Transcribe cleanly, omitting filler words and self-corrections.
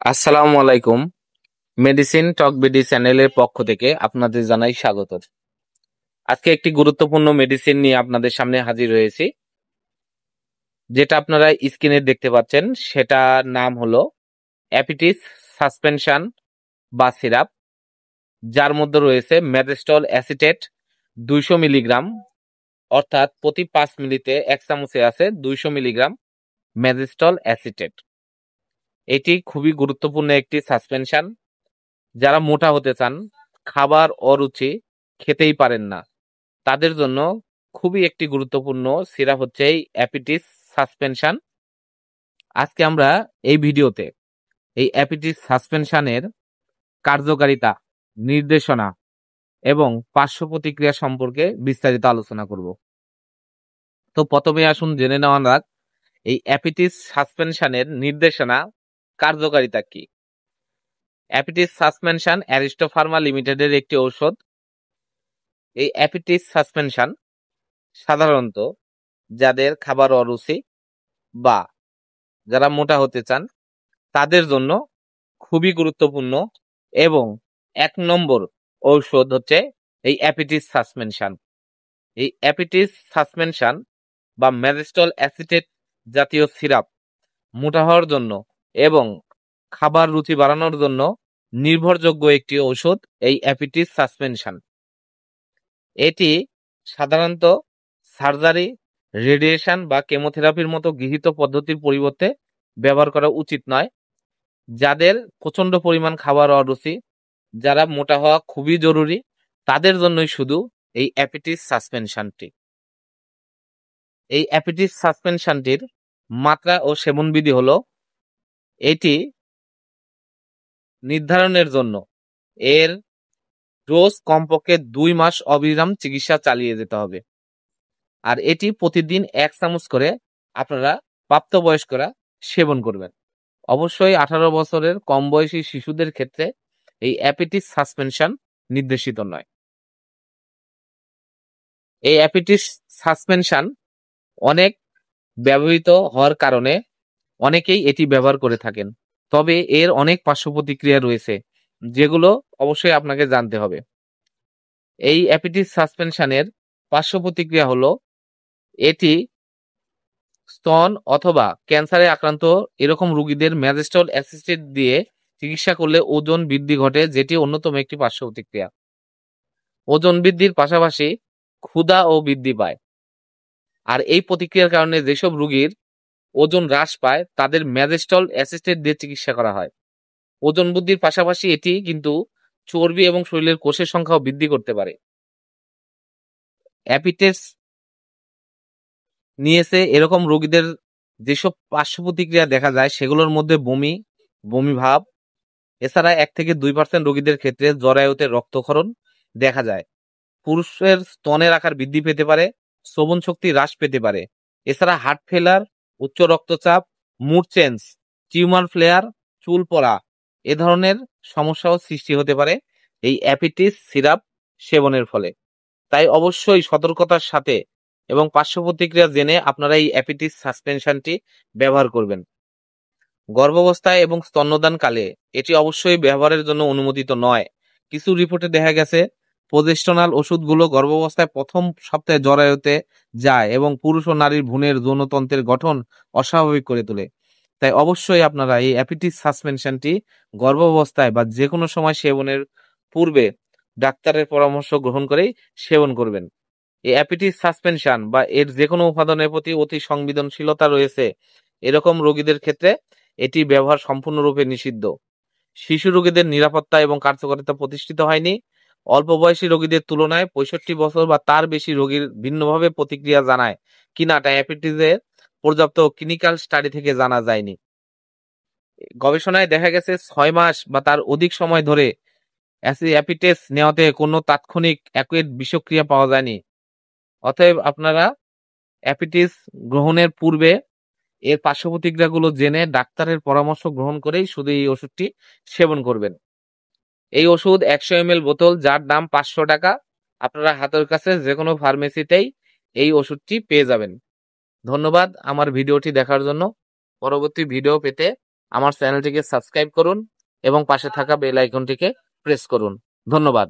আসসালামু আলাইকুম। মেডিসিন টক বিডি চ্যানেলের পক্ষ থেকে আপনাদের জানাই স্বাগত। আজকে একটি গুরুত্বপূর্ণ মেডিসিন নিয়ে আপনাদের সামনে হাজির হয়েছি। যেটা আপনারা স্ক্রিনে দেখতে পাচ্ছেন সেটার নাম হলো অ্যাপিটিস সাসপেনশন বা সিরাপ, যার মধ্যে রয়েছে ম্যাজেস্টল অ্যাসিটেট 200 মিলিগ্রাম, অর্থাৎ প্রতি 5 মিলিতে 1 চামচে আছে 200 মিলিগ্রাম ম্যাজেস্টল অ্যাসিটেট। এটি খুবই গুরুত্বপূর্ণ একটি সাসপেনশন। যারা মোটা হতে চান, খাবার অরুচি, খেতেই পারেন না, তাদের জন্য খুবই একটি গুরুত্বপূর্ণ সিরাপ হচ্ছে এই অ্যাপিটিস সাসপেনশন। আজকে আমরা এই ভিডিওতে এই অ্যাপিটিস সাসপেনশনের কার্যকারিতা, নির্দেশনা এবং পার্শ্ব প্রতিক্রিয়া সম্পর্কে বিস্তারিত আলোচনা করব। তো প্রথমে আসুন জেনে নেওয়া যাক এই অ্যাপিটিস সাসপেনশনের নির্দেশনা, কার্যকারিতা কি। অ্যাপিটিস সাসপেনশন অ্যারিস্টো ফার্মা লিমিটেডের একটি ঔষধ। এই অ্যাপিটিস সাসপেনশন সাধারণত যাদের খাবার অরুচি বা যারা মোটা হতে চান তাদের জন্য খুবই গুরুত্বপূর্ণ এবং 1 নম্বর ঔষধ হচ্ছে এই অ্যাপিটিস সাসপেনশন। এই অ্যাপিটিস সাসপেনশন বা ম্যাজেস্টল অ্যাসিটেট জাতীয় সিরাপ মোটা হওয়ার জন্য এবং খাবার রুচি বাড়ানোর জন্য নির্ভরযোগ্য একটি ঔষধ এই অ্যাপিটিস সাসপেনশন। এটি সাধারণত সার্জারি, রেডিয়েশন বা কেমোথেরাপির মতো গৃহীত পদ্ধতির পরিবর্তে ব্যবহার করা উচিত নয়। যাদের প্রচন্ড পরিমাণ খাবার অরুচি, যারা মোটা হওয়া খুবই জরুরি, তাদের জন্যই শুধু এই অ্যাপিটিস সাসপেনশনটি। এই অ্যাপিটিস সাসপেনশনটির মাত্রা ও সেবনবিধি হলো, এটি নির্ধারণের জন্য এর ডোজ কমপক্ষে 2 মাস অবিরাম চিকিৎসা চালিয়ে যেতে হবে। আর এটি প্রতিদিন 1 চামচ করে আপনারা প্রাপ্তবয়স্করা সেবন করবেন। অবশ্যই 18 বছরের কম বয়সী শিশুদের ক্ষেত্রে এই অ্যাপিটিস সাসপেনশন নির্দেশিত নয়। এই অ্যাপিটিস সাসপেনশন অনেক ব্যবহৃত হওয়ার কারণে অনেকেই এটি ব্যবহার করে থাকেন। তবে এর অনেক পার্শ্ব প্রতিক্রিয়া রয়েছে, যেগুলো অবশ্যই আপনাকে জানতে হবে। এই অ্যাপিটিস সাসপেনশনের পার্শ্ব প্রতিক্রিয়া হলো, এটি স্তন অথবা ক্যান্সারে আক্রান্ত এরকম রোগীদের ম্যাজেস্টল অ্যাসিস্টেড দিয়ে চিকিৎসা করলে ওজন বৃদ্ধি ঘটে, যেটি অন্যতম একটি পার্শ্ব প্রতিক্রিয়া। ওজন বৃদ্ধির পাশাপাশি ক্ষুধা ও বৃদ্ধি পায়। আর এই প্রতিক্রিয়ার কারণে যেসব রোগীর ওজন হ্রাস পায় তাদের ম্যাজেস্টল অ্যাসিস্টেড দিয়ে চিকিৎসা করা হয়। ওজন বৃদ্ধির পাশাপাশি এটি কিন্তু চর্বি এবং শরীরের কোষের সংখ্যাও বৃদ্ধি করতে পারে। অ্যাপিটেস নিয়েছে এরকম রোগীদের যেসব পার্শ্ব প্রতিক্রিয়া দেখা যায় সেগুলোর মধ্যে বমি, বমি ভাব, এছাড়া 1 থেকে 2% রোগীদের ক্ষেত্রে জরায়ুতে রক্তক্ষরণ দেখা যায়। পুরুষের স্তনের আকার বৃদ্ধি পেতে পারে, শ্রবণ শক্তি হ্রাস পেতে পারে। এছাড়া হার্ট ফেলার, উচ্চ রক্তচাপ, মুড চেঞ্জ, টিউমার ফ্লেয়ার, চুল পড়া এ ধরনের সমস্যাও সৃষ্টি হতে পারে এই অ্যাপিটিস সিরাপ সেবনের ফলে। তাই অবশ্যই সতর্কতার সাথে এবং পার্শ্ব প্রতিক্রিয়া জেনে আপনারা এই অ্যাপিটিস সাসপেনশনটি ব্যবহার করবেন। গর্ভাবস্থায় এবং স্তন্যদানকালে এটি অবশ্যই ব্যবহারের জন্য অনুমোদিত নয়। কিছু রিপোর্টে দেখা গেছে প্রজেস্টেরনাল ওষুধগুলো গর্ভাবস্থায় প্রথম সপ্তাহে জরায়ুতে যায় এবং পুরুষ ও নারীর ভ্রূণের যৌনতন্ত্রের গঠন অস্বাভাবিক করে তোলে। তাই অবশ্যই আপনারা এই অ্যাপিটিস সাসপেনশনটি গর্ভাবস্থায় বা যে কোনো সময় সেবনের পূর্বে ডাক্তারের পরামর্শ গ্রহণ করেই সেবন করবেন। এই অ্যাপিটিস সাসপেনশন বা এর যে কোনো উপাদানের প্রতি অতি সংবেদনশীলতা রয়েছে এরকম রোগীদের ক্ষেত্রে এটি ব্যবহার সম্পূর্ণরূপে নিষিদ্ধ। শিশু রোগীদের নিরাপত্তা এবং কার্যকারিতা প্রতিষ্ঠিত হয়নি। অল্প বয়সী রোগীদের তুলনায় 65 বছর বা তার বেশি রোগীর ভিন্নভাবে প্রতিক্রিয়া জানায় কিনা তা অ্যাপিটিসের পর্যাপ্ত ক্লিনিক্যাল স্টাডি থেকে জানা যায়নি। গবেষণায় দেখা গেছে 6 মাস বা তার অধিক সময় ধরে অ্যাপিটেস নেওয়াতে কোনো তাৎক্ষণিক অ্যাকুয়েট বিষক্রিয়া পাওয়া যায়নি। অতএব আপনারা অ্যাপিটিস গ্রহণের পূর্বে এর পার্শ্ব প্রতিক্রিয়াগুলো জেনে ডাক্তারের পরামর্শ গ্রহণ করেই শুধু এই ওষুধটি সেবন করবেন। এই ওষুধ 100 ml বোতল, যার দাম 500 টাকা। আপনারা হাতের কাছে যে কোনো ফার্মেসিতেই এই ওষুধটি পেয়ে যাবেন। ধন্যবাদ আমার ভিডিওটি দেখার জন্য। পরবর্তী ভিডিও পেতে আমার চ্যানেলটিকে সাবস্ক্রাইব করুন এবং পাশে থাকা বেল আইকনটিকে প্রেস করুন। ধন্যবাদ।